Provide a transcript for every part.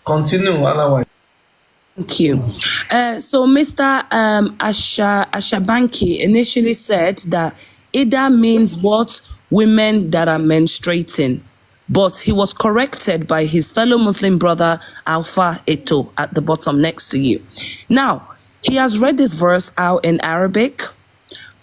Continue, otherwise. Thank you. So Mr. Ashabanki initially said that Ida means what? Women that are menstruating. But he was corrected by his fellow Muslim brother, Alpha Eto, at the bottom next to you. Now, he has read this verse out in Arabic,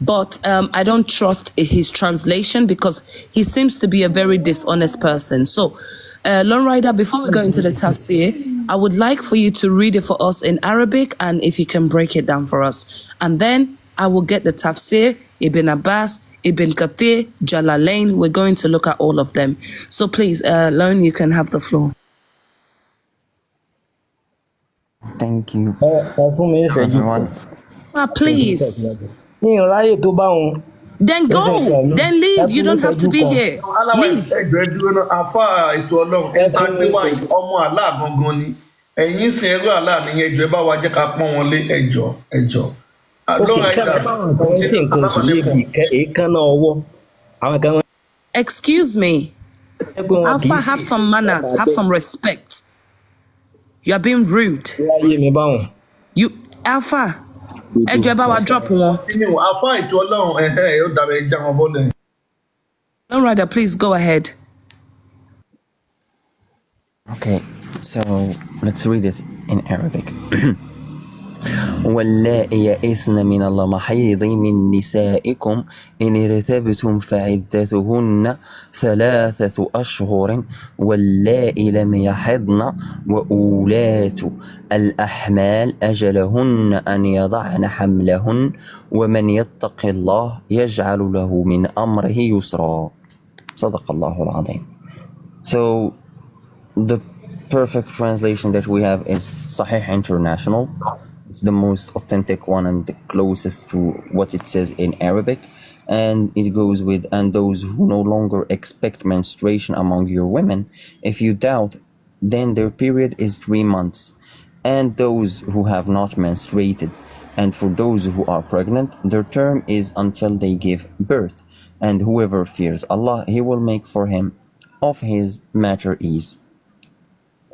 but I don't trust his translation because he seems to be a very dishonest person. So, Lone Rider, before we go into the tafsir, I would like for you to read it for us in Arabic, and if you can break it down for us. And then I will get the tafsir, Ibn Abbas, Ibn Kathir, Jalalain. We're going to look at all of them. So please, Lone, you can have the floor. Thank you, everyone. Please. Then go. Then leave. You don't have to be here. Leave. Excuse me. Alpha, have some manners. Have some respect. You are being rude. You, Alpha. Drop one. No, rather, please go ahead. Okay, so let's read it in Arabic. واللائي يئسن من المحيض من نسائكم إن ارتبتم فعدتهن 3 أشهر واللائي لم يحضن وأولات الأحمال أجلهن أن يضعن حملهن ومن يتق الله يجعل له من أمره يسرا. صدق الله العظيم. So the perfect translation that we have is Sahih International. It's the most authentic one and the closest to what it says in Arabic, and it goes with, and those who no longer expect menstruation among your women, if you doubt, then their period is 3 months, and those who have not menstruated, and for those who are pregnant, their term is until they give birth, and whoever fears Allah, he will make for him of his matter ease.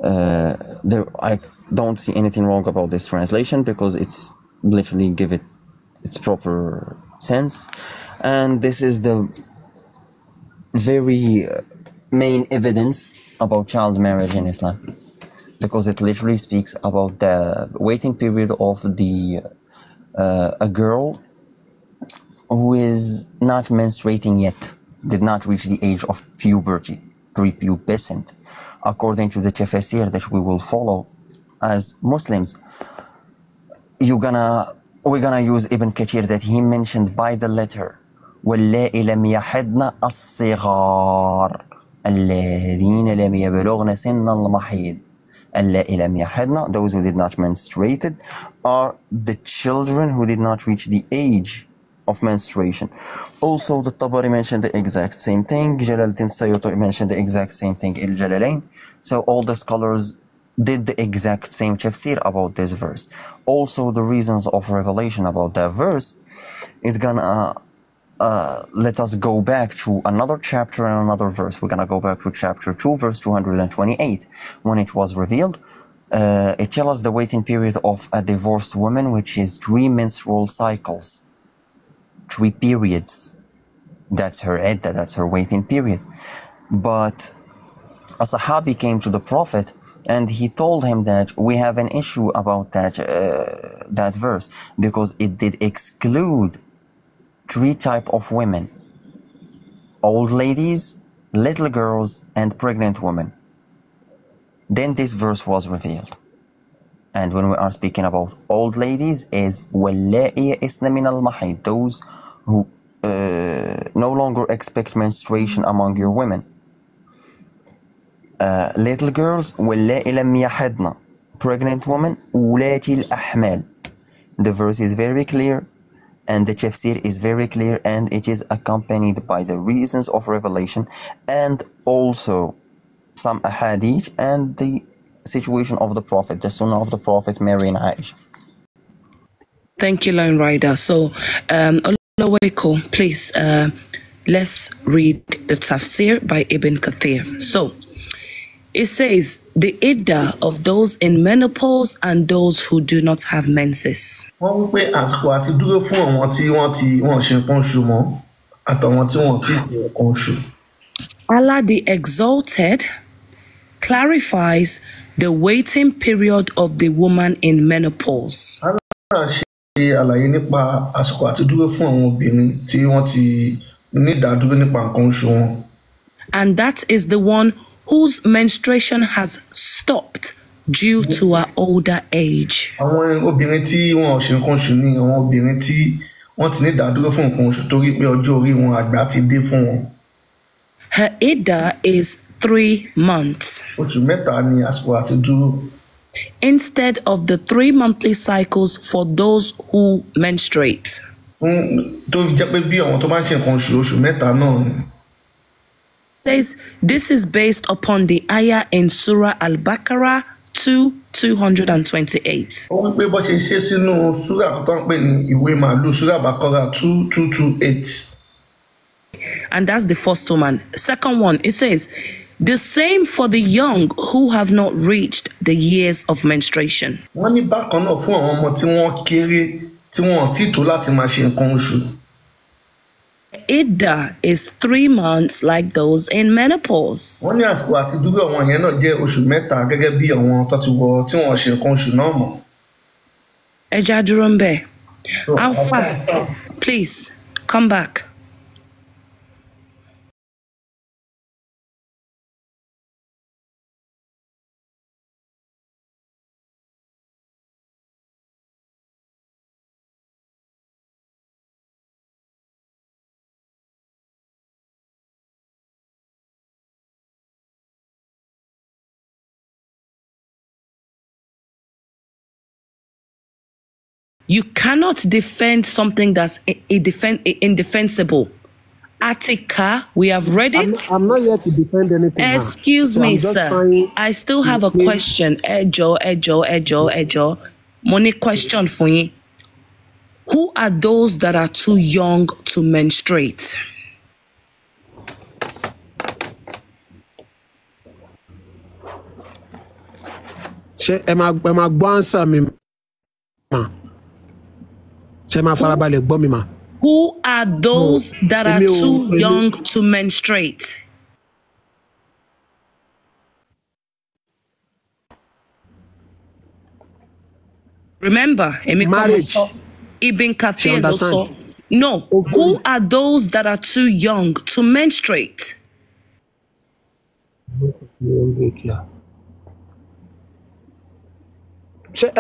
I don't see anything wrong about this translation because it's literally give it its proper sense, and this is the very main evidence about child marriage in Islam, because it literally speaks about the waiting period of a girl who is not menstruating yet, did not reach the age of puberty, prepubescent, according to the tafsir that we will follow as Muslims. We're gonna use Ibn Kathir, that he mentioned by the letter واللائي لم يحضن الصغار الذين لم يبلغن سن المحيض. اللائي لم يحضن, those who did not menstruated, are the children who did not reach the age of menstruation. Also, the Tabari mentioned the exact same thing. Jalaluddin Suyuti mentioned the exact same thing in Jalalain. So all the scholars did the exact same tafsir about this verse. Also, the reasons of revelation about that verse, it's gonna let us go back to another chapter and another verse. We're gonna go back to chapter 2, verse 228. When it was revealed, it tells us the waiting period of a divorced woman, which is 3 menstrual cycles, 3 periods. That's her iddah, that's her waiting period. But a Sahabi came to the Prophet and he told him that we have an issue about that verse, because it did exclude 3 types of women: old ladies, little girls, and pregnant women. Then this verse was revealed. And when we are speaking about old ladies, is وَاللَّائِي يَئِسْنَ مِنَ الْمَحِيضِ, those who no longer expect menstruation among your women. Little girls, وَاللَّائِي لَمْ يَحِضْنَ, pregnant women, أُولَاتِ الْأَحْمَالِ. The verse is very clear, and the tafsir is very clear, and it is accompanied by the reasons of revelation, and also some ahadith, and the situation of the Prophet, the sunnah of the Prophet, Mary and Aisha. Thank you, Lone Rider. So, Olowo, please, Let's read the tafsir by Ibn Kathir. So, it says, the iddah of those in menopause and those who do not have menses. Wọ́n wí pé àsìkò àti dúró fún àwọn tí wọ́n ṣe nǹkan oṣù mọ́ àtàwọn tí wọ́n ti ṣe nǹkan oṣù. Allah the Exalted clarifies the waiting period of the woman in menopause. Allah ṣe àlàyé nípa àsìkò àti dúró fún àwọn obìnrin tí wọ́n ti ní ìdádúró nípa nǹkan oṣù wọn. And that is the one whose menstruation has stopped due to her older age. Àwọn obìnrin tí wọ́n ṣe nǹkan oṣù ni àwọn obìnrin tí wọ́n ti ní ìdádúró fún nǹkan oṣù torí pé ọjọ́ orí wọn àgbà ti dé fún wọn. Her iddah is 3 months. Oṣù mẹ́ta ni àsìkò àti dúró. Instead of the 3 monthly cycles for those who menstruate. Tó jẹ́ pé bí àwọn tó bá ń ṣe nǹkan oṣù mẹ́ta náà ni. This is based upon the ayah in Surah Al-Baqarah 2:228. Ó wí pé bó ṣe ṣe sínú súrà tó ń pè ní ìwé màálù Surah Al-Baqarah 2:228. And that's the first one. Second one, it says, the same for the young who have not reached the years of menstruation. Wọ́n ní bákan náà fún àwọn ọmọ tí wọ́n kéré tí wọ́n ti tó láti máa ṣe nǹkan oṣù. Iddah is 3 months like those in menopause. Wọ́n ní àsìkò àti dúró àwọn yẹn náà jẹ́ oṣù mẹ́ta gẹ́gẹ́ bí àwọn tó ti wọ tí wọ́n ṣe nǹkan oṣù náà mọ̀. Ẹja dúró ń bẹ̀. Alpha, please come back. You cannot defend something that's indefensible. Atika, we have read it. I'm not here to defend anything. Excuse me, sir. I still have a question. Ejo. Money question for you. Who are those that are too young to menstruate? Emma answer me, ma. Who are those that are too young to menstruate? Remember, marriage. Ibn Kathir also. No, who are those that are too young to menstruate? So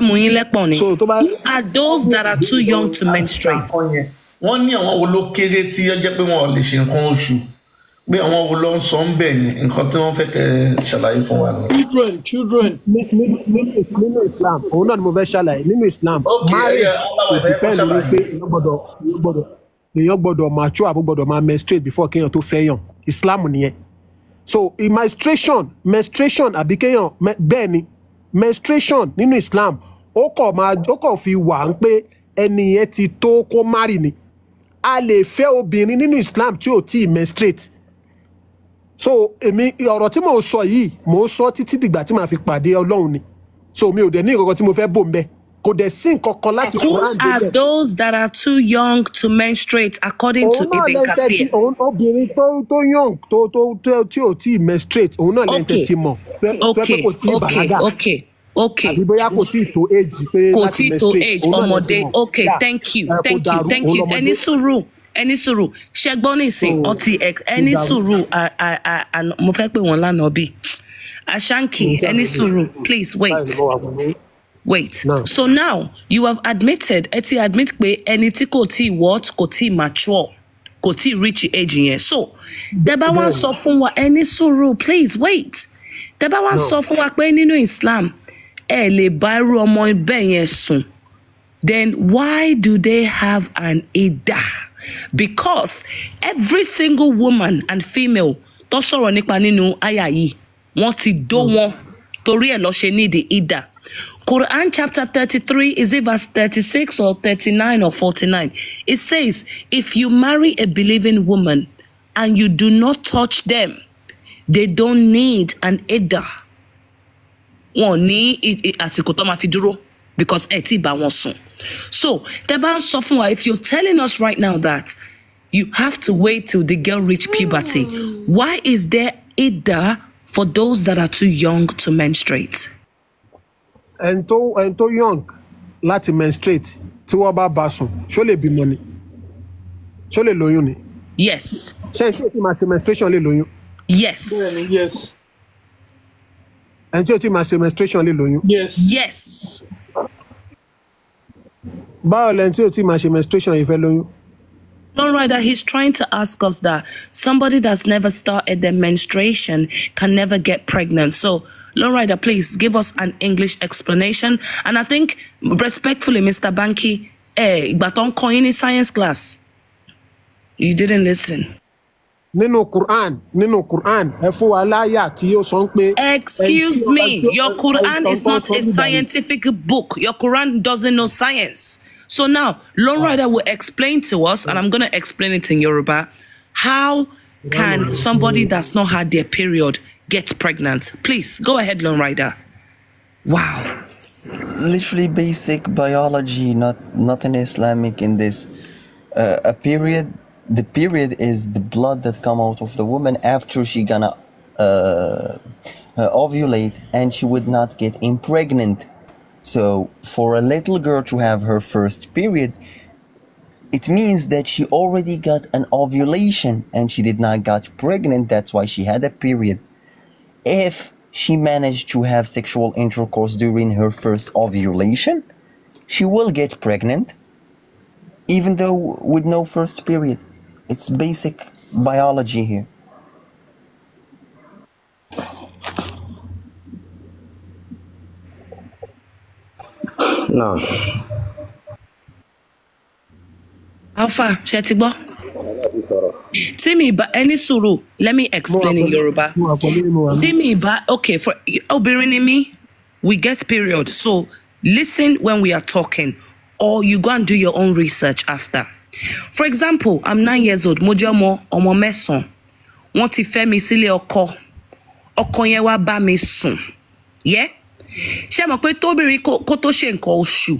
Who are those that are too young to menstruate? Wọ́n ní àwọn wo ló kéré tí ó jẹ́ pé wọn ò lè ṣe nǹkan oṣù. Pé àwọn wo ló ń sọ ń bẹ̀ yẹn nǹkan tí wọ́n fẹ́ kẹ́ ṣàlàyé fún wa ni. Children. Nínú Islam. Òun náà ni mo fẹ́ ṣàlàyé. Nínú Islam, marriage depend on pé èèyàn gbọ́dọ̀ mature àbí gbọ́dọ̀ máa menstruate before kéèyàn tó fẹ́ yàn. Islam nìyẹn. So menstruation àbí kéèyàn bẹ́ẹ̀ ni menstruation nínú Islam ó kàn fi wà ń pé ẹni yẹn ti tó kó marry ni. A lè fẹ́ obìnrin nínú Islam tí ò tí menstruate. So èmi ọ̀rọ̀ tí mò ń sọ yìí mò ń sọ títí dìgbà tí màá fi pàdé Ọlọ́run ni. So mi ò dẹ̀ ní nǹkan tí mo fẹ́ bò ń bẹ́. Kò dẹ̀ sí nǹkan kan láti Quran dé. Who are those that are too young to menstruate according to Ibn Kathir? Obìnrin tó young tí ò tí menstruate òun náà lẹ́ńtẹ̀ tí mọ̀. Okay. Àbí bóyá kò tí tó age pé láti menstruate. Ọmọdé. Okay, thank you. Ẹni sùúrù. Ṣẹ́gbọ́n nìsín ọtí ẹni sùúrù mo fẹ́ pè wọ́n lánàá bí. Ashanki, ẹni sùúrù, please wait. No. So now you have admitted pé ẹni tí kò tí kò tí mature, kò tí reach age yẹn. So dẹ́bá wá sọ fún wa ẹni sùúrù, please wait. Dẹ́bá wá sọ fún wa pé nínú Islam ẹ lè bá irú ọmọ bẹ́ẹ̀ yẹn sùn. Then why do they have an iddah? Because every single woman and female tó sọ̀rọ̀ nípa nínú àyà yìí wọ́n ti dó wọn torí ẹ̀ lọ ṣe ní the iddah. Quran chapter 33, is it verse 36 or 39 or 49? It says, if you marry a believing woman and you do not touch them, they don't need an iddah. Wọ́n ní àsìkò tó máa fi dúró because ẹ ti bá wọn sùn. So, Teban Sofua, if you're telling us right now that you have to wait till the girl reach puberty, why is there iddah for those that are too young to menstruate? And too young láti menstruate tí wọ́n bá bá sùn ṣó lè bímọ ni ṣó lè lóyún ni. Yes. Ṣé tí o ti máa ṣe menstruation lè lóyún? Yes. Yes. And tí o ti máa ṣe menstruation lè lóyún? Yes. Yes. Báwo lẹ́yìn tí o ti máa ṣe menstruation yìí fẹ́ lóyún? No, right, that he's trying to ask us that somebody that's never started their menstruation can never get pregnant. So, Lord Rider, please give us an English explanation. And I think, respectfully, Mr. Banky, ìgbà tó ń kọ́ yín ní science class, you didn't listen. Nínú Quran, ẹ fún wa láyà tí ó sọ pé. Excuse me, your Quran is not a scientific book. Your Quran doesn't know science. So now, Lord Rider will explain to us, and I'm going to explain it in Yoruba, how can somebody that's not had their period get pregnant? Please, go ahead, Lone Rider. Wow. It's literally basic biology, nothing Islamic in this. The period is the blood that come out of the woman after she gonna ovulate, and she would not get impregnant. So for a little girl to have her first period, it means that she already got an ovulation and she did not get pregnant. That's why she had a period. If she managed to have sexual intercourse during her first ovulation, she will get pregnant, even though with no first period. It's basic biology here. No. Alpha, Shetibo. Timi ba any suru. Let me explain in Yoruba. Timi ba okay for me, we get period. So listen when we are talking, or you go and do your own research after. For example, I'm 9 years old. Mojamo omo meson. Wọ́n ti fẹ́ mi sílé ọkọ. Ọkọ yẹn wá bá mi sùn. Yeah? Ṣé mọ̀ pé tóbìnrin kó tó ṣe nǹkan oṣù,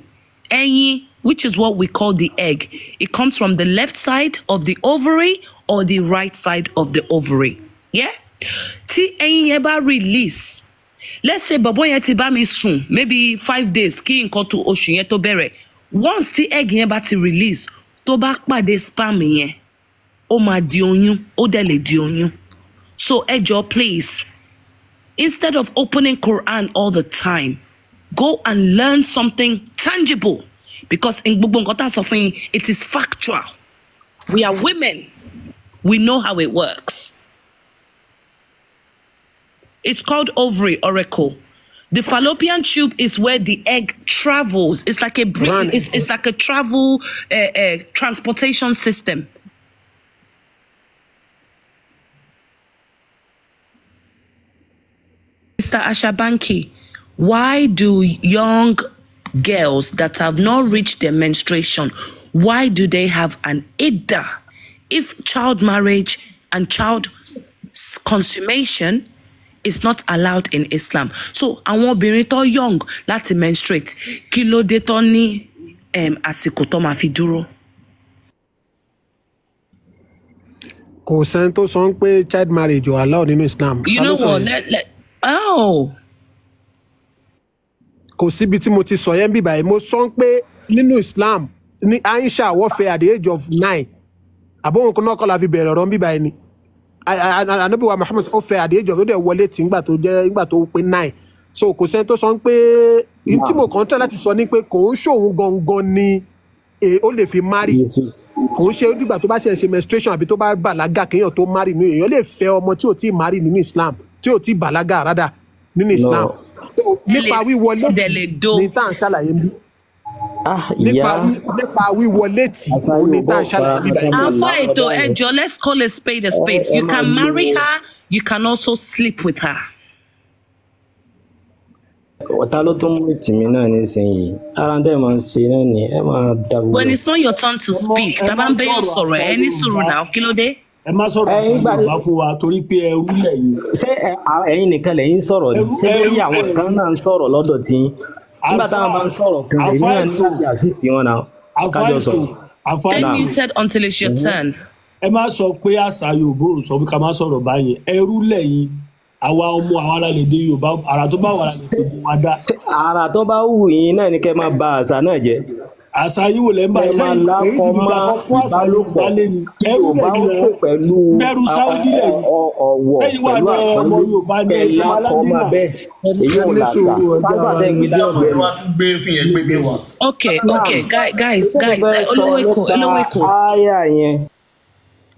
ẹyin, which is what we call the egg, it comes from the left side of the ovary or the right side of the ovary. Yeah? Tí ẹyin yẹn bá release, let's say bọ̀bọ́ yẹn ti bá mi sùn, maybe 5 days kí nǹkan tó oṣù yẹn tó bẹ̀rẹ̀. Once tí egg yẹn bá ti release, tó bá pàdé sperm yẹn, ó máa di oyún, ó dẹ̀ lè di oyún. So ẹ jọ̀ọ́, please, instead of opening Quran all the time, go and learn something tangible. Because in gbogbo nǹkan tá a sọ fún yín, it is factual. We are women. We know how it works. It's called ovary oracle. The fallopian tube is where the egg travels. It's like a it's like a travel transportation system. Mr. Ashabanki, why do young girls that have not reached their menstruation, why do they have an iddah? If child marriage and child consummation is not allowed in Islam. So, àwọn obìnrin tó young láti menstruate, kí ló dé tó ní àsìkò tó máa fi dúró? Kò sẹ́ni tó sọ pé child marriage ò allowed nínú Islam. You know what? Kò síbi tí mo ti sọ yẹn bí báyìí. Mo sọ pé nínú Islam, ní Aisha wọ́n fẹ́ at the age of 9. Àbọ̀wọ̀n kan náà kọ́ la fi bẹ̀rẹ̀ ọ̀rọ̀ bí báyìí ni. Ànábì wa Muhammad ó fẹ́ at the age of, ó dẹ̀ wọlé tí nígbà tó pé 9. So kò sẹ́ni tó sọ pé tí mo kàn tẹ́ láti sọ ní pé kò ń ṣòun gangan ni ó lè fi marry. Kò ń ṣe nígbà tó bá ṣe menstruation àbí tó bá bàlágà kéèyàn tó marry nínú èèyàn lè fẹ́ ọmọ tí ò tí marry nínú Islam, tí ò tí bàlágà rádà nínú Islam. So nípa wíwọlé tí ní tá à ń ṣàlàyé bí. Nípa wíwọlé tí ní tá à ń ṣàlàyé bí báyìí. Alpha Eto, ẹjọ́, let's call a spade a spade. You can marry her, you can also sleep with her. When it's not your turn to speak, Tabambeyan sọ̀rọ̀ any sùúrù now, kí ló dé? Ẹ má sọ̀rọ̀ àṣà Yorùbá fún wa torí pé ẹrú lẹ́yìn. Ṣé ẹ̀yin nìkan lẹ́yìn sọ̀rọ̀ ni? Ṣé lórí àwọn kan náà ń sọ̀rọ̀ lọ́dọ̀ tí nígbà táwọn bá ń sọ̀rọ̀ kan èmi náà ní láti assist wọn náà kájọ sọ̀rọ̀. Stay muted until it's your turn. Ẹ má sọ pé àṣà Yorùbá ò sọ pé ká má sọ̀rọ̀ báyìí. Ẹrú lẹ́yìn. Àwa ọmọ àwọn alálẹ̀dẹ Yorùbá àrà tó bá wà lálẹ́ tó wá dá. Àrà tó bá wù yín náà ni kẹ́ máa bà àṣà náà jẹ́. Àṣà yìí wò lẹ́ ń bá ẹ máa lákọ̀ máa ìbálòpọ̀ Yorùbá ó pè pẹ̀lú bẹ́rù Sáúdì lẹ́yìn lẹ́yìn wà ní ọmọ Yorùbá ní ẹ̀ṣẹ̀ aládìmọ̀. Èyí ò làṣà sábà tẹ́ gbé dáhùn ẹ̀. Okay, guys,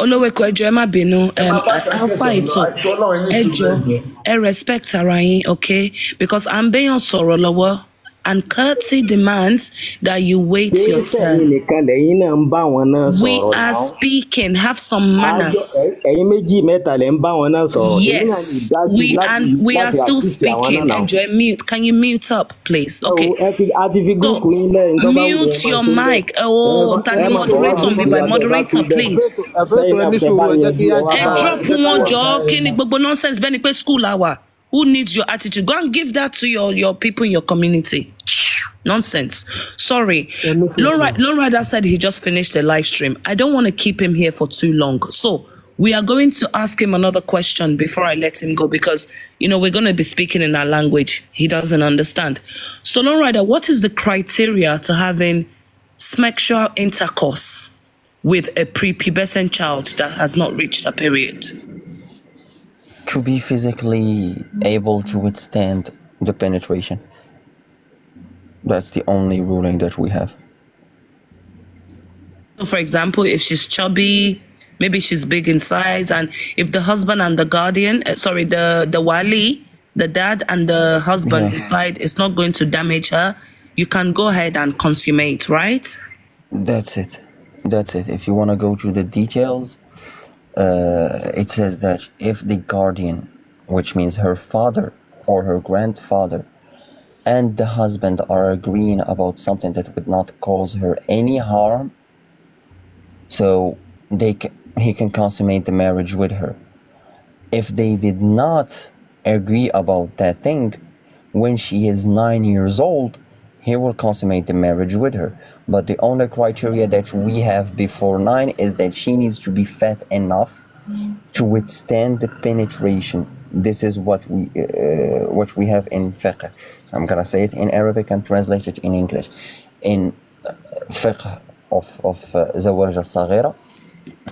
Olóweko ẹjọ́ ẹ má bínú alpha ìtàn ẹjọ́ ẹ respect ara yín, okay, because à ń bẹ́yàn sọ̀rọ̀ lọ́wọ́ and courtesy demands that you wait your turn. We are speaking. Have some manners. Yes, we are still speaking. Enjoy. Mute. Can you mute up, please? Okay. So, mute your mic. Oh, thank you, moderator. Be my moderator, please. Drop one joke. Nonsense. School hour. Who needs your attitude? Go and give that to your people in your community. Nonsense. Sorry. Lowrider said he just finished the live stream. I don't want to keep him here for too long. So we are going to ask him another question before I let him go because, we're going to be speaking in our language. He doesn't understand. So Lowrider, what is the criteria to having sexual intercourse with a prepubescent child that has not reached a period? To be physically able to withstand the penetration. That's the only ruling that we have. For example, if she's chubby, maybe she's big in size, and if the husband and the guardian, the wali, the dad and the husband decide it's not going to damage her, you can go ahead and consummate, right? That's it. If you want to go through the details, it says that if the guardian, which means her father or her grandfather, and the husband are agreeing about something that would not cause her any harm, so he can consummate the marriage with her. If they did not agree about that thing, when she is 9 years old, he will consummate the marriage with her. But the only criteria that we have before 9 is that she needs to be fat enough to withstand the penetration. This is what we have in fiqh. I'm gonna say it in Arabic and translate it in English. In fiqh of زواج الصغيرة,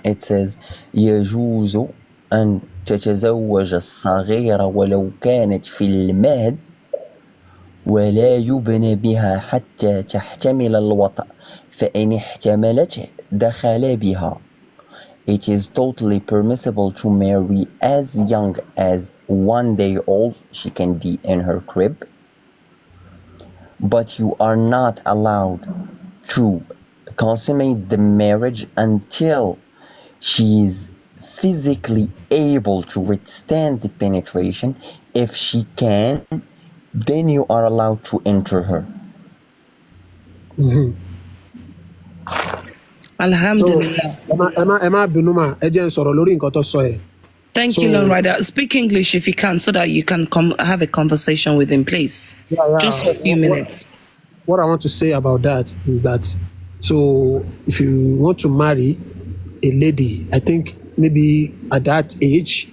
it says يجوز أن تتزوج الصغيرة ولو كانت في المهد ولا يبنى بها حتى تحتمل الوطأ فإن احتملته دخل بها. It is totally permissible to marry as young as 1 day old. She can be in her crib. But you are not allowed to consummate the marriage until she is physically able to withstand the penetration. If she can, then you are allowed to enter her. Alhamdulillah. Thank you, Lowrider. Speak English if you can, so that you can have a conversation with him, please. Just for a few minutes. What I want to say about that is that, so if you want to marry a lady, I think maybe at that age,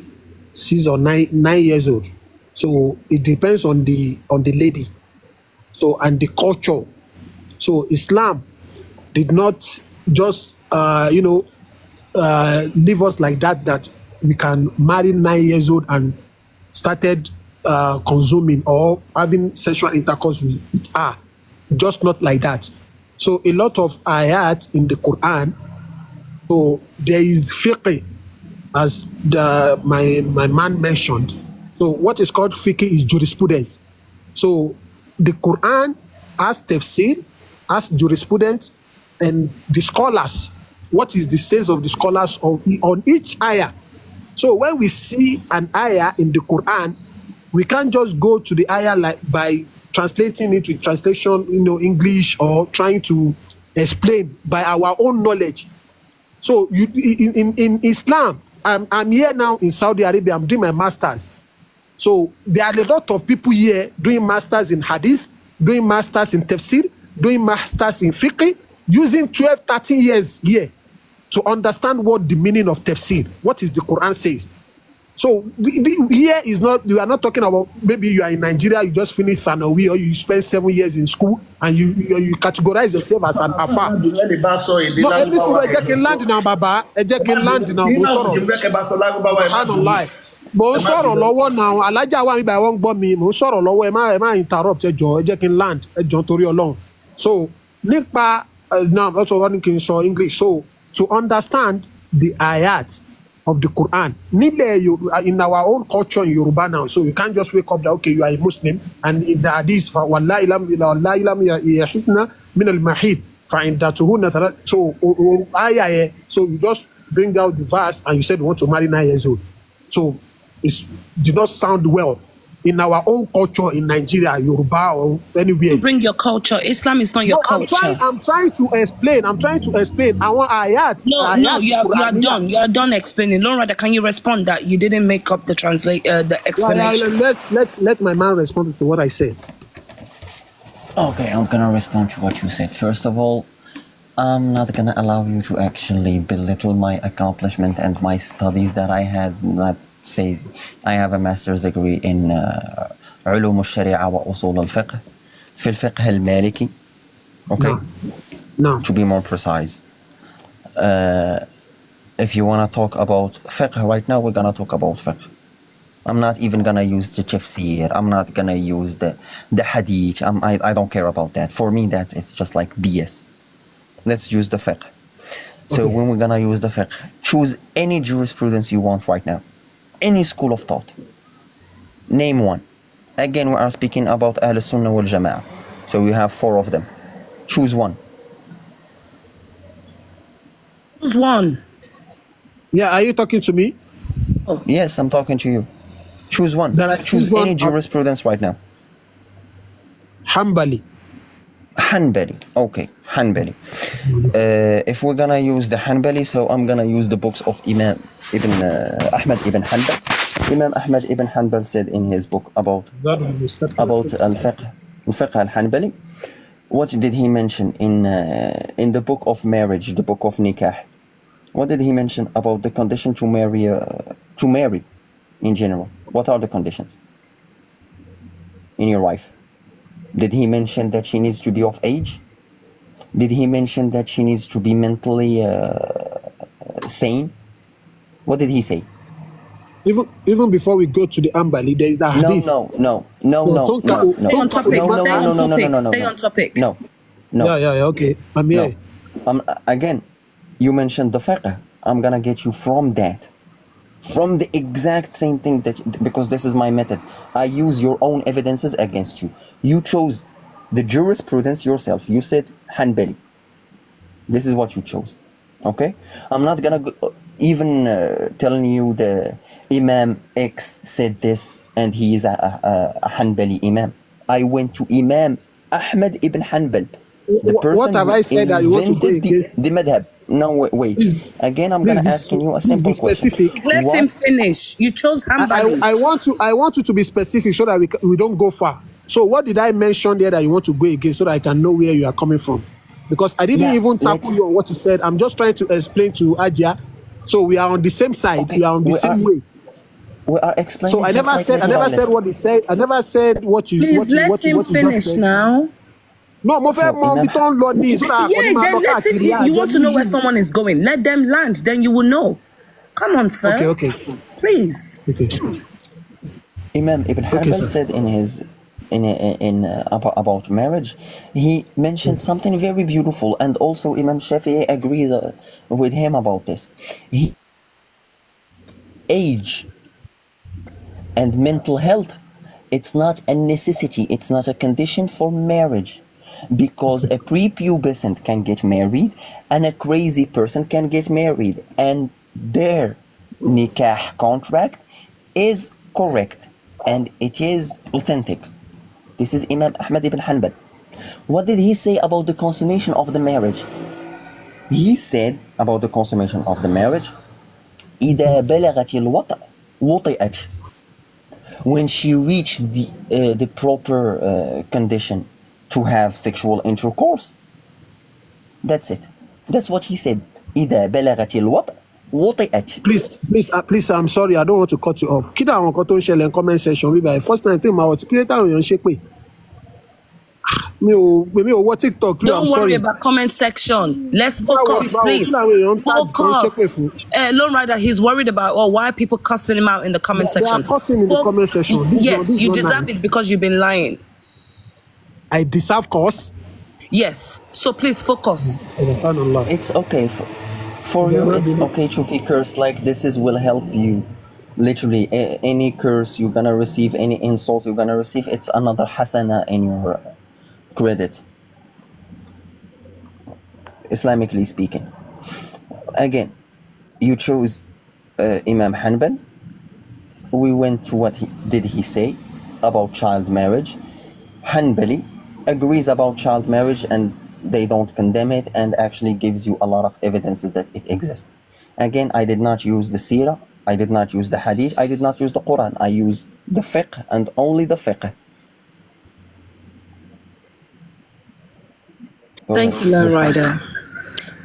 6 or 9 years old. So it depends on the lady. So and the culture. So Islam did not just leave us like that we can marry 9 years old and started consuming or having sexual intercourse with her. Just not like that. So a lot of ayat in the Quran, so there is fiqh, as my man mentioned. So what is called fiqh is jurisprudence. So the Quran has tafsir, has jurisprudence, and the scholars, what is the sense of the scholars on each ayah. So when we see an ayah in the Quran, we can't just go to the ayah like by translating it with translation, English, or trying to explain by our own knowledge. So in Islam, I'm here now in Saudi Arabia. I'm doing my masters. So there are a lot of people here doing masters in hadith, doing masters in tafsir, doing masters in fiqh, using 12, 13 years here to understand what the meaning of tafsir, what is the Quran says. So here is not, you are not talking about maybe you are in Nigeria, you just finished Thanawi, or you spend 7 years in school and you categorize yourself as an afa. No, every food I can land now, Baba. I can land now. Subhanallah. Mo ń sọ̀rọ̀ lọ́wọ́ now, alájà wa nígbà wọ́n ń gbọ́ mi, mo ń sọ̀rọ̀ lọ́wọ́, ẹ má interrupt ẹ jẹ́ kí n land, ẹ jọ̀ọ́ torí Ọlọ́run. So nípa now also one can so English. So to understand the ayat of the Quran, in our own culture in Yoruba now, so you can't just wake up that okay, you are a Muslim and in the hadith wallahi lam yahisna min al-mahid fa'indatuhunna, so you just bring out the verse and you said you want to marry 9 years old. So it did not sound well in our own culture in Nigeria, Yoruba, or anywhere. You bring your culture. Islam is not your culture. I'm trying to explain. I want ayat. No, you are done. You are done explaining. Laura, can you respond that you didn't make up the explanation? Let my man respond to what I said. Okay, I'm gonna respond to what you said. First of all, I'm not gonna allow you to actually belittle my accomplishment and my studies that I had. Not say I have a master's degree in علوم الشريعة وأصول الفقه في الفقه المالكي. Okay. No. To be more precise, if you wanna talk about fiqh right now, we're gonna talk about fiqh. I'm not even gonna use the tafsir. I'm not gonna use the hadith. I don't care about that. For me, it's just like BS. Let's use the fiqh. So when we're gonna use the fiqh, choose any jurisprudence you want right now. Any school of thought. Name one. Again, we are speaking about Ahl Sunnah wal Jama'ah. So we have 4 of them. Choose one. Choose one. Yeah, are you talking to me? Oh. Yes, I'm talking to you. Choose one. Choose any jurisprudence right now. Hanbali. Okay, Hanbali. If we're gonna use the Hanbali, so I'm gonna use the books of Imam Ahmad ibn Hanbal. Imam Ahmad ibn Hanbal said in his book about al-fiqh al-Hanbali. What did he mention in the book of marriage, the book of nikah? What did he mention about the condition to marry in general? What are the conditions in your wife? Did he mention that she needs to be of age? Did he mention that she needs to be mentally sane? What did he say? Even before we go to the Hanbali, there is the hadith. No. Stay on topic. Stay on topic. No. Yeah, okay. I'm here. Again, you mentioned the fiqh. I'm gonna get you from that. From the exact same thing because this is my method. I use your own evidences against you. You chose the jurisprudence yourself. You said Hanbali. This is what you chose. Okay? I'm not gonna even telling you the Imam X said this and he is a Hanbali Imam. I went to Imam Ahmad ibn Hanbal. The person what have I said that you want to the madhab. No, wait. Again, I'm going to ask you a simple question. Let him finish. You chose Hanbali. I want you to be specific so that we don't go far. So what did I mention there that you want to go against so that I can know where you are coming from? Because I didn't even tackle you on what you said. I'm just trying to explain to Adia. So we are on the same side. Okay. We are on the same way. We are explaining. So I never said what he said. I never said what you. Please let him finish now. No, then let him. You want to know where someone is going? Let them land. Then you will know. Come on, sir. Okay. Please. Okay. Imam Ibn Hanbal said in his about marriage, he mentioned something very beautiful, and also Imam Shafi'i agreed with him about this. Age and mental health, it's not a necessity, it's not a condition for marriage, because a prepubescent can get married and a crazy person can get married, and their nikah contract is correct and it is authentic. This is Imam Ahmad ibn Hanbal. What did he say about the consummation of the marriage? He said about the consummation of the marriage, إذا بلغت الوطأ وطئت. When she reached the proper condition to have sexual intercourse. That's it. That's what he said. إذا بلغت الوطأ وطئت. Please, I'm sorry, I don't want to cut you off. Kí àwọn kan tó ń ṣẹlẹ̀ in comment section bí báyìí. First time tí màá wọ̀ tí kí táwọn èèyàn ṣe pé mi ò wọ TikTok. Don't worry about comment section. Let's focus, please. Focus. Lone Rider, he's worried about why people cussing him out in the comment section. They are cussing in the comment section. Yes, you deserve it because you've been lying. I deserve curse? Yes. So please focus. It's okay. For you, it's okay to be cursed like this will help you. Literally, any curse you're gonna receive, any insult you're gonna receive, it's another hasana in your credit, Islamically speaking. Again, you chose Imam Hanbal. We went to what did he say about child marriage. Hanbali agrees about child marriage and they don't condemn it, and actually gives you a lot of evidences that it exists. Again, I did not use the seerah, I did not use the hadith, I did not use the Quran. I use the fiqh and only the fiqh. Thank you, Lone Rider.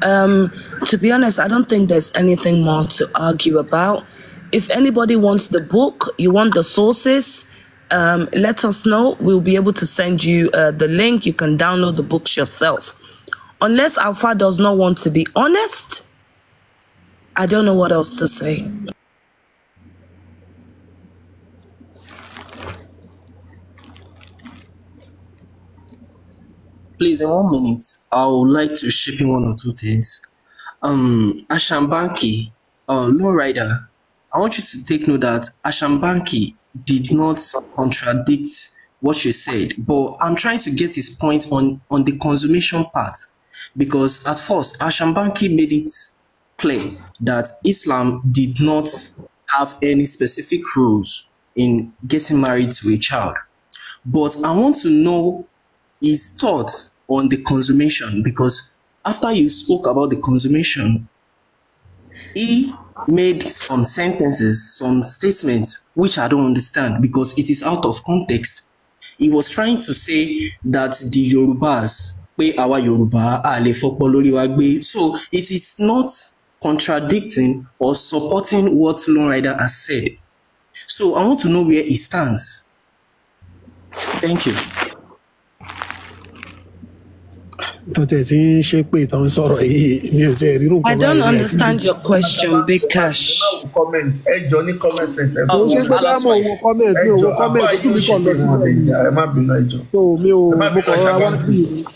To be honest, I don't think there's anything more to argue about. If anybody wants the book, you want the sources, let us know. We'll be able to send you the link. You can download the books yourself. Unless Alpha does not want to be honest, I don't know what else to say. Please, in 1 minute, I would like to ship in one or two things. Ashambanki, Lone Rider, I want you to take note that Ashambanki did not contradict what you said, but I'm trying to get his point on the consummation part, because at first Ashambanki made it clear that Islam did not have any specific rules in getting married to a child. But I want to know his thoughts on the consummation, because after you spoke about the consummation, he made some sentences, some statements, which I don't understand because it is out of context. He was trying to say that the Yorubas, our Yoruba, so it is not contradicting or supporting what Lone Rider has said. So I want to know where he stands. Thank you. I don't understand your question, Big Cash. Comment. Johnny comment section.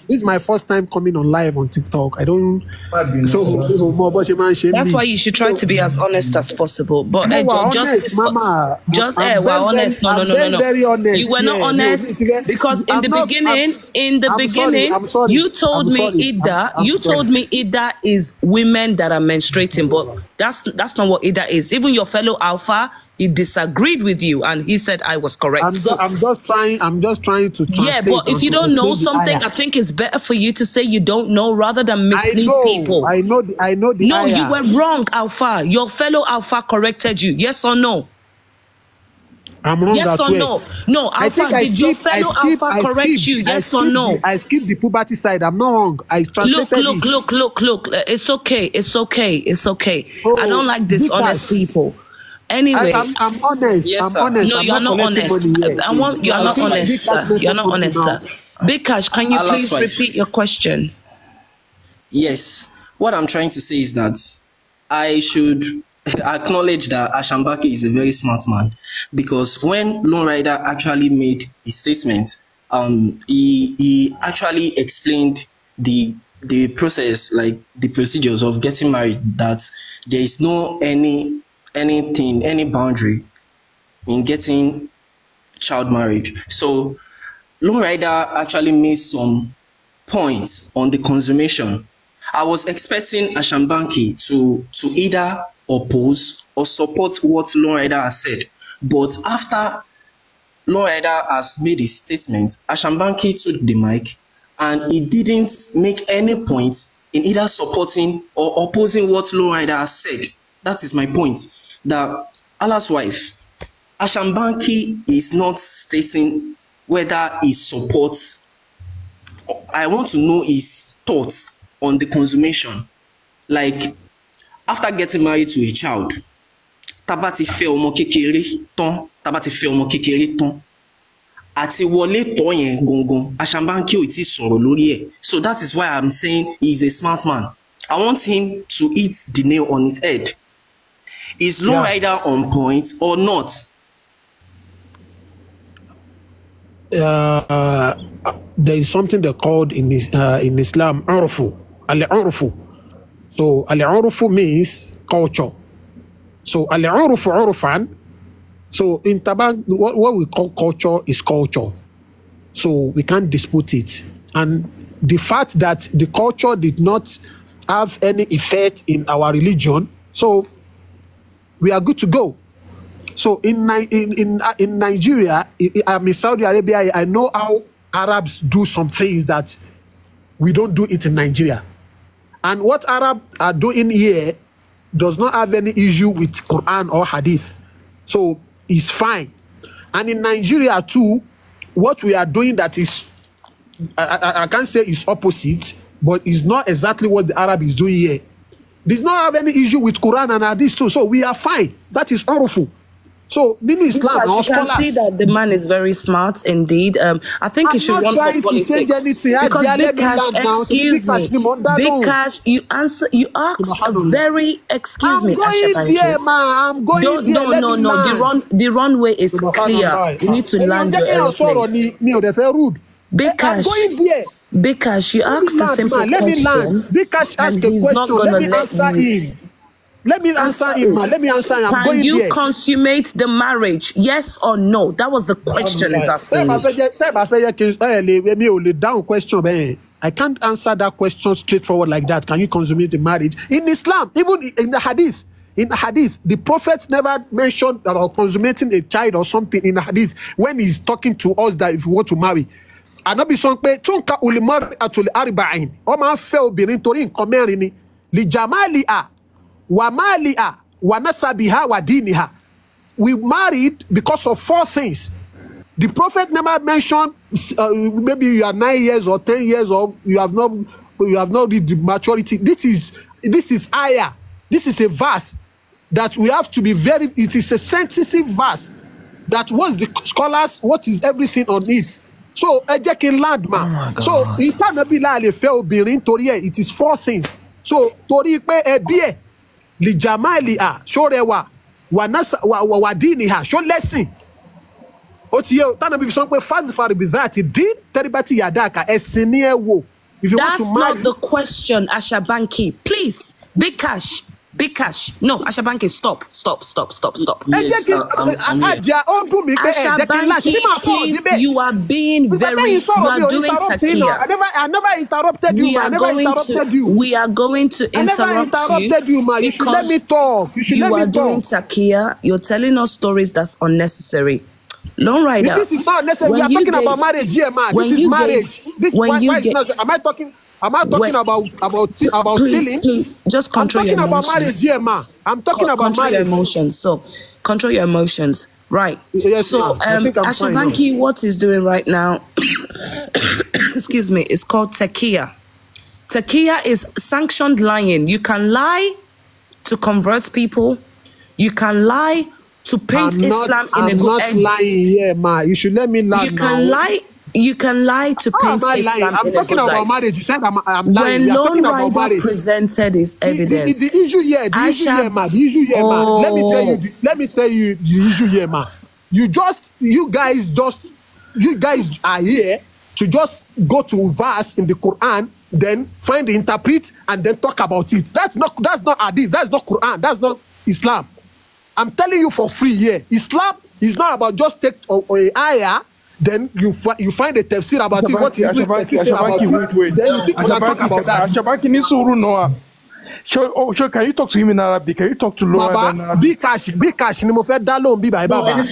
This is my first time coming on live on TikTok. I don't. That's why you should try to be as honest as possible. But we're honest. No. You were not honest because in the beginning, you told me Ida is women that are menstruating, but that's not what Ida is. Even your fellow Alpha, he disagreed with you and he said I was correct. I'm just trying to translate. Yeah, but if you don't know something, I think it's better for you to say you don't know rather than mislead people. I know the No, you were wrong, Alpha. Your fellow Alpha corrected you. Yes or no? I'm wrong. Yes or no? No, Alpha, did your fellow Alpha correct you? Yes or no? I skipped the puberty side. I'm not wrong. I translated Look. It's okay. Oh, I don't like dishonest people. Anyway, I'm honest. Yes, I'm honest. No, you're not honest. You're not honest, sir. You're not honest, sir. Big Cash, can you please repeat your question? Yes. What I'm trying to say is that I should acknowledge that Ashambaki is a very smart man, because when Lone Rider actually made his statement, he actually explained the process, like the procedures of getting married, that there is no any boundary in getting child marriage. So Lone Rider actually made some points on the consummation. I was expecting Ashambanki to either oppose or support what Lone Rider has said, but after Lawrider has made his statement, Ashambanki took the mic and he didn't make any point in either supporting or opposing what Lawrider has said. That is my point. That Allah's wife, Ashambanki is not stating whether he supports. I want to know his thoughts on the consummation. Like, after getting married to a child, tabati fe ọmọ kékeré tán, tabati fe ọmọ kékeré tán, àti wọlé tọ́ yẹn gangan, Ashambanki ò tí sọ̀rọ̀ lórí ẹ̀. So that is why I'm saying he's a smart man. I want him to hit the nail on its head. Is Lawrider on point or not? There is something they called in Islam urfu, al-urfu. So al-urfu means culture. So al-urfu urfan. So in Tabang, what we call culture is culture. So we can't dispute it. And the fact that the culture did not have any effect in our religion, so we are good to go. So in Nigeria, in Saudi Arabia, I know how Arabs do some things that we don't do it in Nigeria. And what Arabs are doing here does not have any issue with Quran or Hadith. So it's fine. And in Nigeria too, what we are doing that is, I can't say it's opposite, but it's not exactly what the Arab is doing here. Does not have any issue with Quran and Hadith too. So we are fine. That is awful. So, Nini Islam, you can see that the man is very smart indeed. I think he should run for politics. Because Big Cash, excuse me, Big Cash, you asked a very, excuse me, Ashabanki. I'm going there, no. The runway is clear. You need to land your airplane. Big Cash. Big Cash, you asked a simple question. Big Cash asked a question. Let me answer him. Let me answer him, man. Let me answer him. Can you consummate the marriage? Yes or no? That was the question he's asking. I can't answer that question straightforward like that. Can you consummate the marriage? In Islam, even in the Hadith, the Prophet never mentioned about consummating a child or something in the Hadith when he's talking to us that if you want to marry. Anabi sọ pé tunka ulimari atul arba'in. Ó máa fẹ́ obìnrin torí nǹkan mẹ́rin ni. Li jamaliha wa maliha wa nasabiha wa diniha. We married because of 4 things. The Prophet never mentioned maybe you are 9 years or 10 years or you have not reached the maturity. This is ayah. This is a verse that we have to be very. It is a sensitive verse. That was the scholars. What is everything on it? So ejekin land man. So it cannot be like obìnrin torí ẹ. It is 4 things. So torí pé ẹbí ẹ li jamaliha ṣórewa wa nasa wa diniha ṣó lẹ́sìn. Ó ti yé tana bí sọ pé fazfar bi dhati din taribati yadaka ẹ̀sìn ni ẹ wò. That's not the question, Ashabanki. Please, Big Cash. No, Ashabanki, stop. Yes, Ashabanki, please, you are being very, you are doing takia. I never interrupted you. We are going to interrupt you because let me talk. You are doing takia. You're telling us stories that's unnecessary. Lawrider. This is not necessary. We are talking about marriage here, man. This is marriage. Am I talking about stealing? Please, just control your emotions. I'm talking about marriage here, man. I'm talking about control marriage. Your emotions. So, control your emotions. Right. Yes, so, Ashabanki, what he's doing right now, excuse me, is called takia. Takia is sanctioned lying. You can lie to convert people. You can lie to paint Islam in a good end. I'm not lying here, man. You should let me lie. You can lie to paint Islam I'm in a good light. talking about marriage. You said I'm lying. When Lawrider presented his evidence, the issue here, man. Let me tell you the issue here, man. You guys are here to just go to verse in the Quran, then find the interpret and then talk about it. That's not hadith. That's not Quran. That's not Islam. I'm telling you for free here. Islam is not about just take a ayah. Then you find a tafsir about it. What is the tafsir about it? Then you think we can talk about that. Ashabanki ní sùúrù náà. So can you talk to him in Arabic? Can you talk to Laura in Baba, Arabic? big cash ni mo fẹ́ dá lóhùn bí báyìí baba.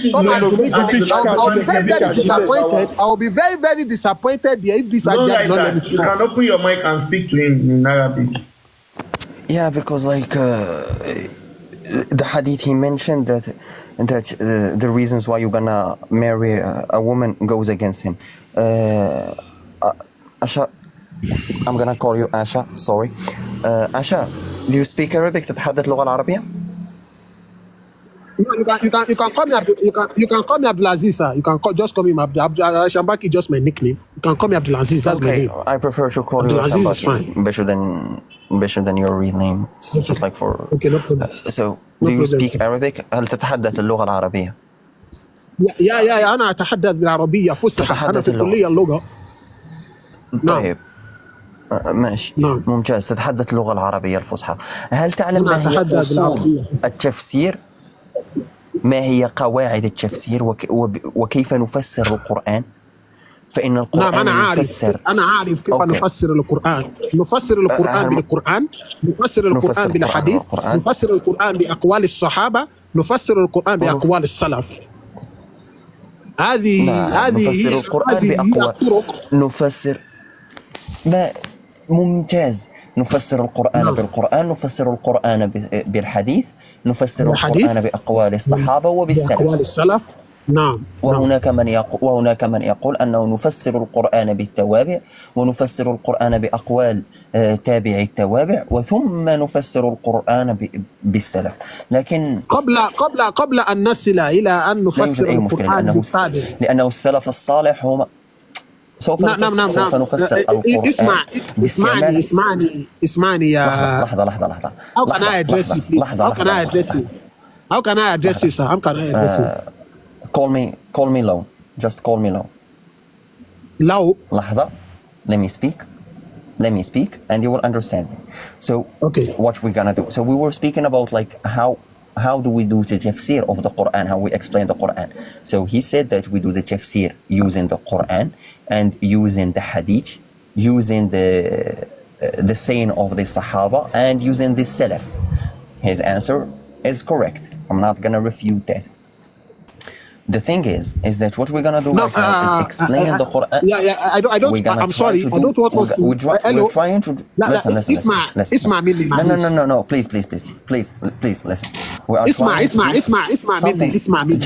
I'll be very very disappointed if this Ajah not let me you can open your mic and speak to him in Arabic. Yeah, because like the hadith he mentioned that the reasons why you're gonna marry a woman goes against him. Asha, I'm gonna call you Asha. Sorry, Asha. Do you speak Arabic? تتحدث اللغة العربية؟ You can call me Abdulaziz, sir. You can just call me Shambaki, just my nickname. You can call me Abdulaziz. That's my name. I prefer to call you Abdulaziz is Shambaki. Better than your real name. It's just like for. Okay, no problem. So, do you speak Arabic? هل تتحدث اللغة العربية؟ يا أنا أتحدث بالعربية فصحى. أنا في الكلية اللغة. طيب. ماشي. ممتاز. تتحدث اللغة العربية الفصحى. هل تعلم ما هي أصول التفسير؟ ما هي قواعد التفسير وكيف نفسر القرآن؟ فإن القرآن يفسر. أنا عارف كيف نفسر القرآن. نفسر القرآن بالقرآن، نفسر القرآن بالحديث، نفسر القرآن بأقوال الصحابة، نفسر القرآن بأقوال السلف. هذه نفسر القرآن بأقوال. نفسر. ممتاز. نفسر القرآن بالقرآن، نفسر القرآن بالحديث، نفسر القرآن بأقوال الصحابة وبالسلف. نعم. وهناك من يقول أنه نفسر القرآن بالتوابع، ونفسر القرآن بأقوال تابع التوابع، وثم نفسر القرآن بالسلف. لكن قبل أن نصل إلى أن نفسر القرآن بالتابع، لأنه السلف الصالح هم سوف نفسر القرآن. اسمعني يا لحظة. How can I address you, please? How can I address you? How can I address you, sir? How can I address you? Call me Low. Just call me Low. Low. لحظة. Let me speak and you will understand me. So what we're gonna do. So we were speaking about like how do we do the tafsir of the Quran, how we explain the Quran. So he said that we do the tafsir using the Quran and using the hadith, using the saying of the Sahaba and using the Salaf. His answer is correct. I'm not gonna refute that. The thing is that what we're gonna do right now is explaining the Quran. I don't. I'm sorry. I don't want to. We're trying to listen. No. Please, listen. We are Isma.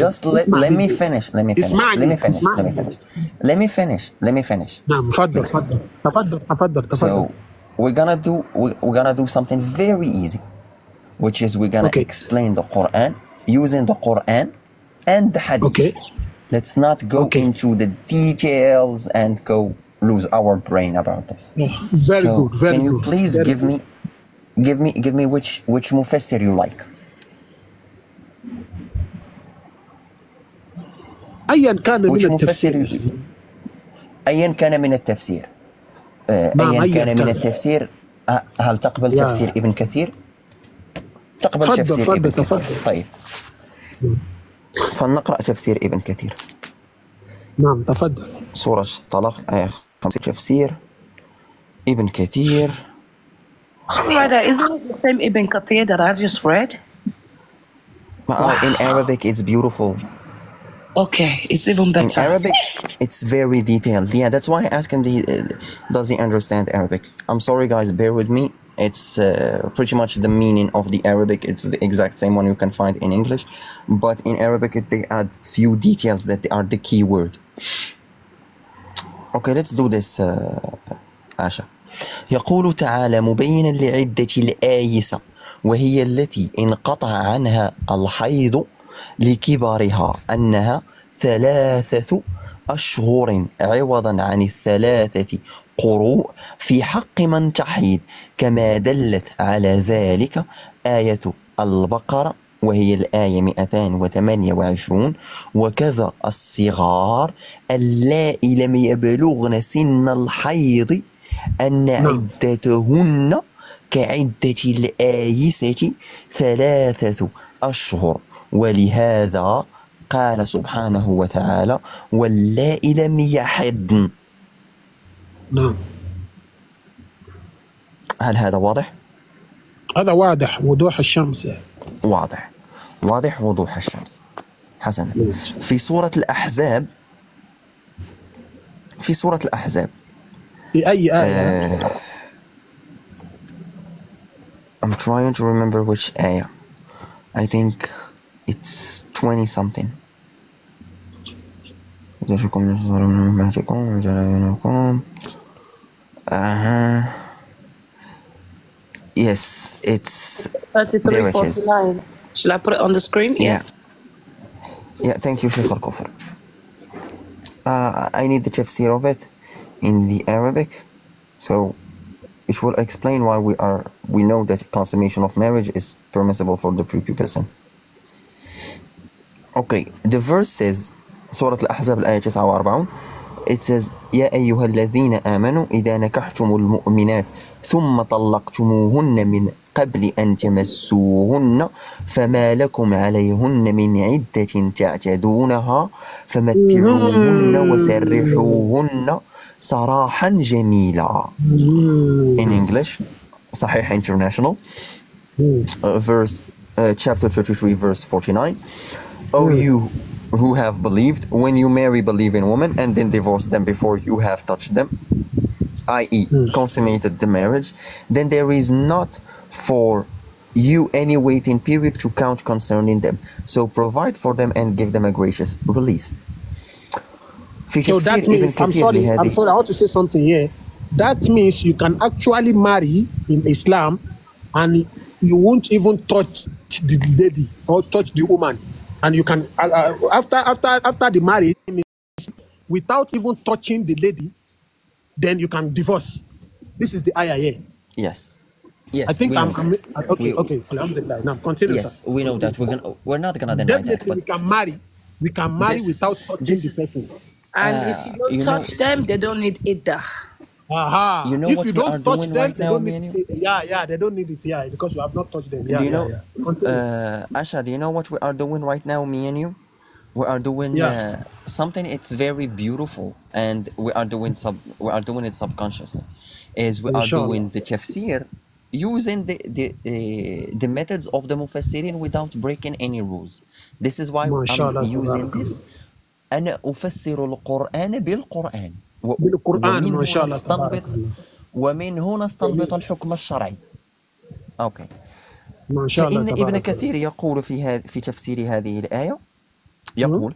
Just let me finish. Let me finish. تفضل. So we're gonna do something very easy, which is we're gonna explain the Quran using the Quran and the hadith. Let's not go into the details and go lose our brain about this. Very good. Can you please give me which mufassir you like? أيا كان من التفسير. أيا كان من التفسير. هل تقبل تفسير ابن كثير؟ تقبل تفسير ابن كثير. طيب. فلنقرأ تفسير ابن كثير. نعم تفضل. سورة الطلاق آية 5 تفسير ابن كثير. Songwriter, isn't it the same Ibn Kathir that I just read? In Arabic, it's beautiful. Okay, it's even better. In Arabic, it's very detailed. Yeah, that's why I asked him, does he understand Arabic? I'm sorry, guys, bear with me. It's pretty much the meaning of the Arabic. It's the exact same one you can find in English. But in Arabic, they add few details that are the key word. Okay, let's do this, Asha. يقول تعالى مبينا لعدة الآيسة وهي التي انقطع عنها الحيض لكبرها أنها 3 أشهر عوضا عن 3 قروء في حق من تحيض كما دلت على ذلك آية البقرة وهي الآية 228 وكذا الصغار اللائي لم يبلغن سن الحيض أن عدتهن كعدة الآيسة 3 أشهر ولهذا قال سبحانه وتعالى واللائي لم يحضن. نعم. هل هذا واضح؟ هذا واضح وضوح الشمس يعني. واضح وضوح الشمس. حسنا. في سورة الأحزاب في أي آية؟ I'm trying to remember which آية. I think it's 20 something. Yes, it's 33:49. Shall I put it on the screen? Yeah, thank you, Sheikh Al-Kufr. I need the tafsir of it in the Arabic, so it will explain why we know that consummation of marriage is permissible for the prepubescent. Okay, the verse says, Surah Al-Ahzab الآية 49, it says, يا أيها الذين آمنوا إذا نكحتم المؤمنات ثم طلقتموهن من قبل أن تمسوهن فما لكم عليهن من عدة تعتدونها فمتعوهن وسرحوهن سراحا جميلا. In English, Sahih International, chapter 33, verse 49. O you who have believed, when you marry believing women and then divorce them before you have touched them, i.e. consummated the marriage, then there is not for you any waiting period to count concerning them. So provide for them and give them a gracious release. So that means, I'm sorry, I want to say something here. That means you can actually marry in Islam and you won't even touch the lady or touch the woman. And you can, after the marriage, without even touching the lady, then you can divorce. This is the ayah here. Yes. I think okay. Alhamdulillah. Now continue. Yes, sir. We know that we're not gonna deny definitely that. But we can marry without touching the person. And if you don't touch them, they don't need iddah. You know if what you we don't are touch doing them, right they now, don't need it. Yeah, they don't need it. Yeah, because you have not touched them. Yeah, do you know, Continue. Asha, do you know what we are doing right now, me and you? We are doing something. It's very beautiful, and we are doing it subconsciously. We are doing the tafsir using the methods of the mufassirin without breaking any rules. This is why I'm using this. أنا أفسر القرآن بالقرآن ومن هنا نستنبط الحكم الشرعي. أوكي. فإن ابن كثير يقول في تفسير هذه الآية، يقول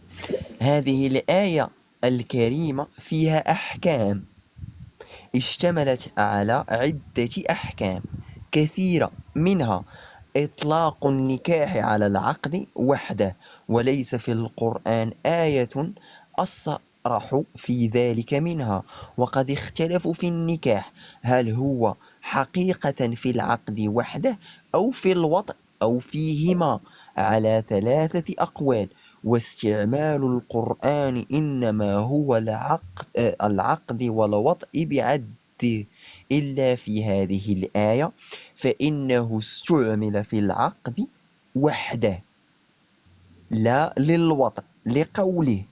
هذه الآية الكريمة فيها أحكام اشتملت على عدة أحكام كثيرة، منها إطلاق النكاح على العقد وحده، وليس في القرآن آية أصرح في ذلك منها. وقد اختلفوا في النكاح، هل هو حقيقة في العقد وحده أو في الوطء أو فيهما، على 3 أقوال. واستعمال القرآن إنما هو العقد والوطء بعد إلا في هذه الآية، فإنه استعمل في العقد وحده لا للوطء، لقوله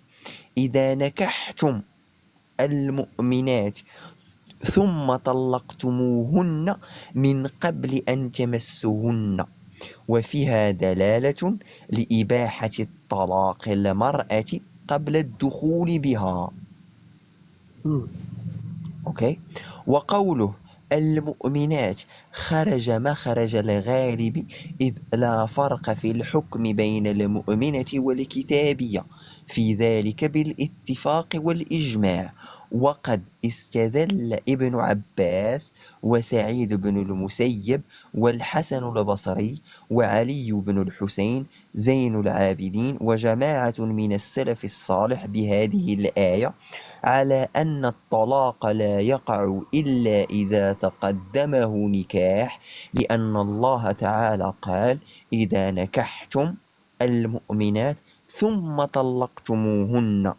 إذا نكحتم المؤمنات ثم طلقتموهن من قبل أن تمسوهن، وفيها دلالة لإباحة الطلاق المرأة قبل الدخول بها. أوكي. وقوله المؤمنات خرج مخرج الغالب، إذ لا فرق في الحكم بين المؤمنة والكتابية في ذلك بالاتفاق والإجماع. وقد استدل ابن عباس وسعيد بن المسيب والحسن البصري وعلي بن الحسين زين العابدين وجماعة من السلف الصالح بهذه الآية على أن الطلاق لا يقع إلا إذا تقدمه نكاح، لأن الله تعالى قال إذا نكحتم المؤمنات ثم طلقتموهن،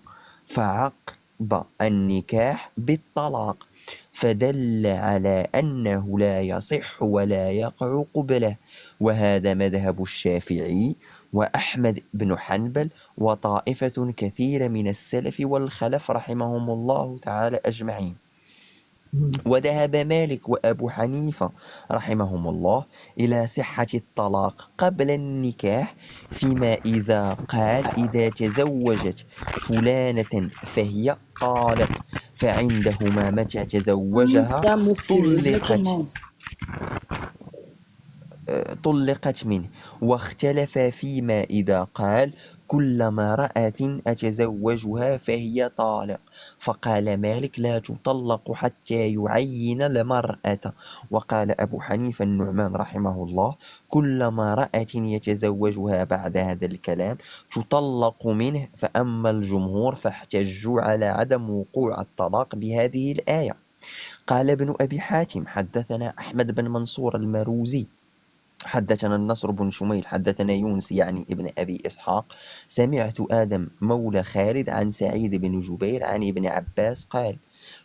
فعقب النكاح بالطلاق، فدل على أنه لا يصح ولا يقع قبله. وهذا مذهب الشافعي وأحمد بن حنبل وطائفة كثيرة من السلف والخلف رحمهم الله تعالى أجمعين. وذهب مالك وأبو حنيفة رحمهم الله إلى صحة الطلاق قبل النكاح، فيما إذا قال إذا تزوجت فلانة فهي طالق، فعندهما متى تزوجها That mufti is making noise. طلقت منه. واختلف فيما إذا قال كلما رأت أتزوجها فهي طالق، فقال مالك لا تطلق حتى يعين المرأة. وقال أبو حنيفة النعمان رحمه الله كلما رأت يتزوجها بعد هذا الكلام تطلق منه. فأما الجمهور فاحتجوا على عدم وقوع الطلاق بهذه الآية. قال ابن أبي حاتم حدثنا أحمد بن منصور المروزي حدثنا النصر بن شميل حدثنا يونس يعني ابن أبي إسحاق سمعت آدم مولى خالد عن سعيد بن جبير عن ابن عباس قال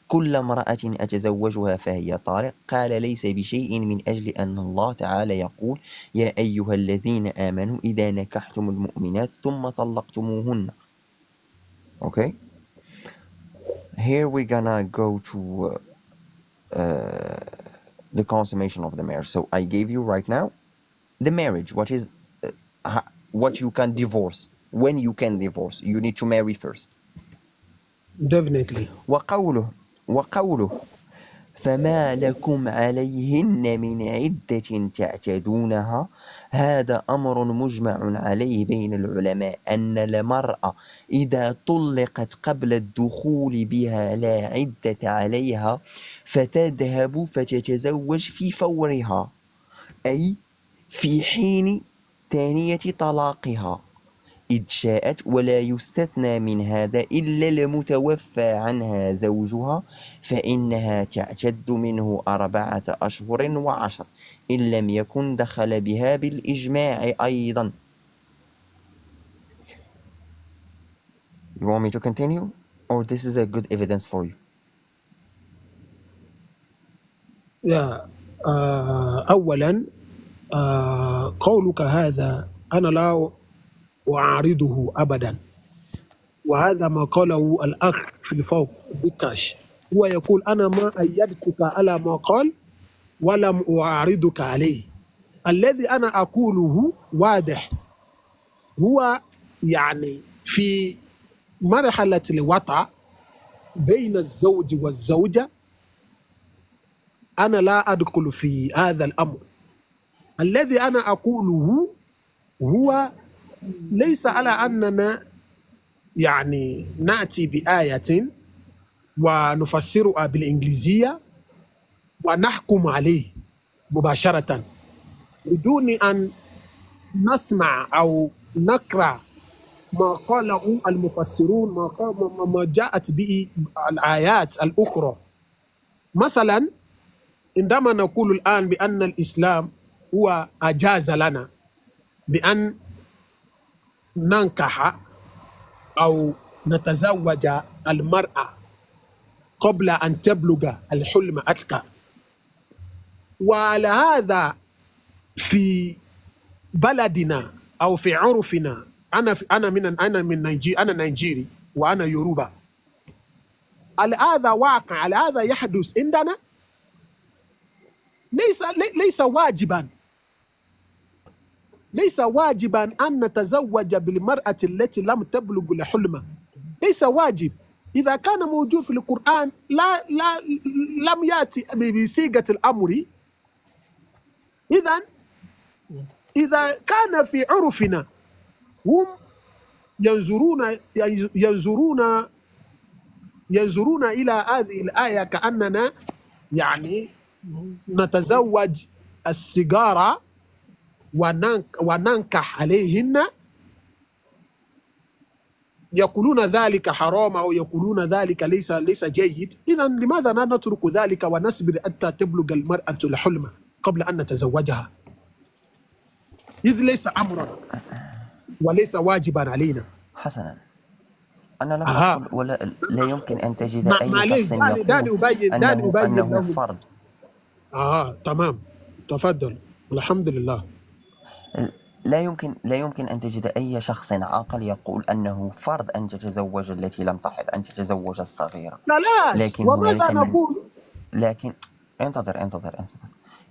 كل امرأة أتزوجها فهي طالق. قال ليس بشيء من أجل أن الله تعالى يقول يا أيها الذين آمنوا إذا نكحتم المؤمنات ثم طلقتموهن. Okay, here we're gonna go to the consummation of the marriage. So I gave you right now the marriage, what is what you can divorce, when you can divorce, you need to marry first. Definitely. وقوله فما لكم عليهن من عدة تعتدونها، هذا أمر مجمع عليه بين العلماء أن المرأة إذا طلقت قبل الدخول بها لا عدة عليها فتذهب فتتزوج في فورها، أي في حين ثانية طلاقها إذ شاءت، ولا يستثنى من هذا إلا المتوفى عنها زوجها، فإنها تعتد منه 4 أشهر و10 إن لم يكن دخل بها بالإجماع أيضا. You want me to continue or this is a good evidence for you? Yeah. أولا قولك هذا أنا لا أعارضه أبدا، وهذا ما قاله الأخ في الفوق بكاش، هو يقول أنا ما أيدتك على ما قال ولم أعارضك عليه. الذي أنا أقوله واضح، هو يعني في مرحلة الوطأ بين الزوج والزوجة أنا لا أدخل في هذا الأمر. الذي أنا أقوله هو ليس على أننا يعني نأتي بآية ونفسرها بالإنجليزية ونحكم عليه مباشرة بدون أن نسمع أو نقرأ ما قاله المفسرون، ما جاءت به الآيات الأخرى. مثلا عندما نقول الآن بأن الإسلام هو أجاز لنا بأن ننكح أو نتزوج المرأة قبل أن تبلغ الحلم أتقى، وعلى هذا في بلدنا أو في عرفنا، أنا نيجيري وأنا يوروبا، على هذا واقع، على هذا يحدث عندنا، ليس واجبا أن نتزوج بالمرأة التي لم تبلغ الحلم، ليس واجب. إذا كان موجود في القرآن لم يأتي بصيغة الأمر. إذا كان في عرفنا هم ينظرون إلى هذه الآية كأننا يعني نتزوج السيجارة وننكح عليهن، يقولون ذلك حرام أو يقولون ذلك ليس جيد. إذا لماذا لا نترك ذلك ونصبر حتى تبلغ المرأة الحلم قبل أن نتزوجها؟ إذ ليس أمرا وليس واجبا علينا. حسنا، أنا لم أقل ولا لا يمكن أن تجد أي شخص يقول أنه فرض. تمام، تفضل. الحمد لله. لا يمكن أن تجد أي شخص عاقل يقول أنه فرض أن تتزوج التي لم تحض، أن تتزوج الصغيرة. لا، لكن وماذا نقول؟ لكن انتظر.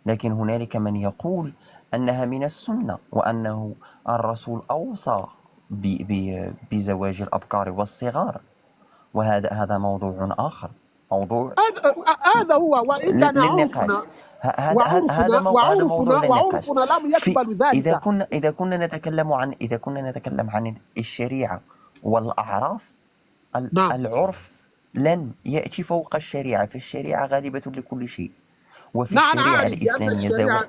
لكن هنالك من يقول أنها من السنة، وأنه الرسول أوصى بزواج الأبكار والصغار، وهذا موضوع آخر، موضوع هذا هو، وإننا للنقاش. عرفنا هذا موضوع للنقاش. وعرفنا لم يقبل ذلك. إذا كنا نتكلم عن الشريعة والأعراف، نعم العرف لن يأتي فوق الشريعة، فالشريعة غالبة لكل شيء. وفي نعم، الشريعة عارف بأن الإسلامية الشريعة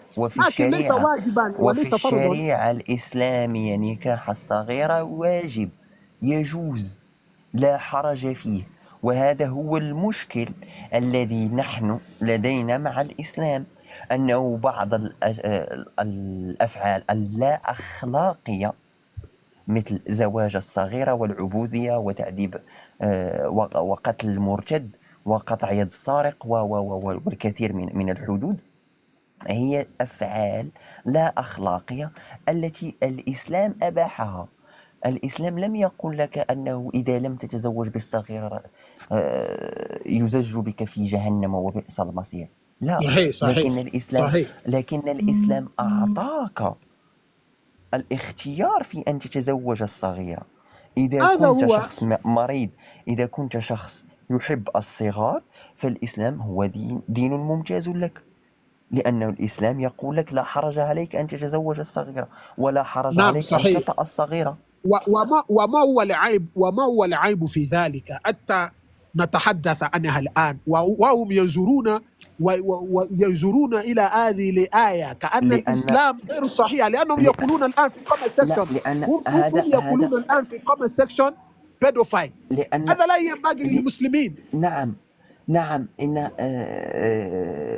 لكن ليس واجبا وفي وليس فرضا. الشريعة الإسلامية نكاح الصغيرة واجب، يجوز، لا حرج فيه. وهذا هو المشكل الذي نحن لدينا مع الإسلام، أنه بعض الأفعال اللا أخلاقية مثل زواج الصغيرة والعبودية وتعذيب وقتل المرتد وقطع يد السارق والكثير من الحدود، هي أفعال لا أخلاقية التي الإسلام أباحها. الإسلام لم يقل لك أنه إذا لم تتزوج بالصغيرة يزج بك في جهنم وبئس المصير، لا. لكن الإسلام أعطاك الاختيار في أن تتزوج الصغيرة إذا كنت شخص مريض، إذا كنت شخص يحب الصغار، فالإسلام هو دين ممتاز لك، لأن الإسلام يقول لك لا حرج عليك أن تتزوج الصغيرة، ولا حرج عليك أن تطأ الصغيرة. وما هو العيب في ذلك حتى نتحدث عنها الآن، وهم ينظرون إلى هذه الآية كأن الإسلام غير صحيح، لأنهم يقولون الآن في comment section، هم يقولون الآن في comment section pedophile. هذا لا ينبغي للمسلمين. نعم، إن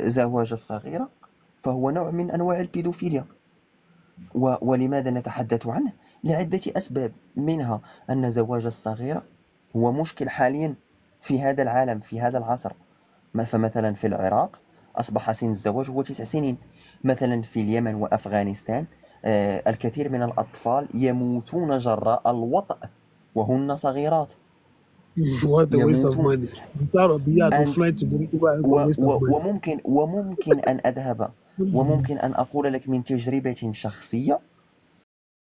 زواج الصغيرة فهو نوع من أنواع البيدوفيليا. ولماذا نتحدث عنه؟ لعدة أسباب، منها أن زواج الصغيرة هو مشكل حاليا في هذا العالم، في هذا العصر. فمثلا في العراق أصبح سن الزواج هو 9 سنين. مثلا في اليمن وأفغانستان الكثير من الأطفال يموتون جراء الوطأ وهن صغيرات. وممكن أن أذهب وممكن أن أقول لك من تجربة شخصية